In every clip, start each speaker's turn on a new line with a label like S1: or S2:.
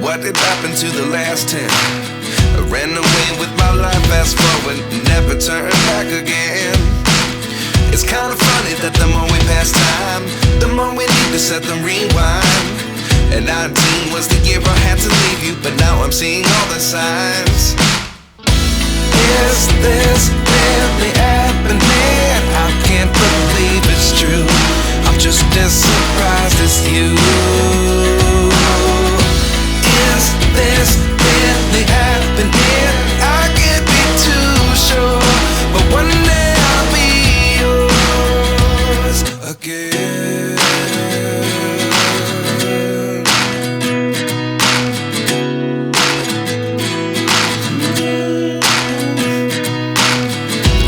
S1: What did happen to the last 10? I ran away with my life, fast forward, never turn back again. It's kind of funny that the more we pass time, the more we need to set them rewind. And 19 was the year I had to leave you, but now I'm seeing all the signs. Is this really happening? I can't believe it's true. I'm just as surprised as you. Is this really happening? I can't be too sure, but one day I'll be yours again.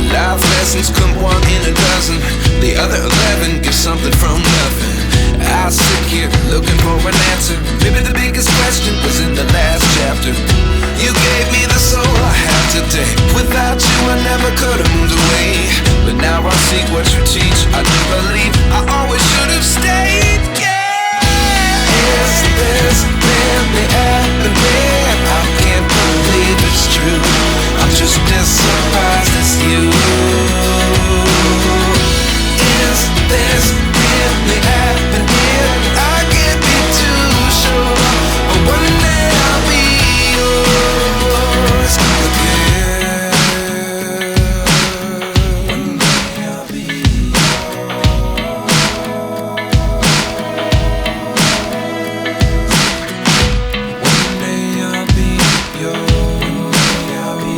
S1: Life lessons come one in a dozen. The other 11 get something from nothing. I sit here looking for an answer. Maybe the biggest question was in the last chapter. You gave me the soul I have today. Without you I never could have moved away. But now I see what you teach. I do believe I always should have stayed. Yeah. Is this really happening? I can't believe it's true. I'm just as surprised as you. Is this really happening? I can't be too sure, but one day I'll be yours again. One day I'll be yours. One day I'll be yours. One day I'll be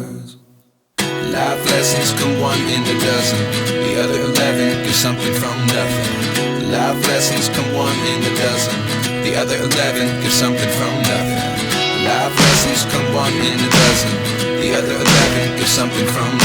S1: yours. Life lessons come one in a dozen. The other 11 give something from nothing. Life lessons come one in a dozen. The other 11 give something from nothing. Life lessons come one in a dozen. The other 11 give something from nothing.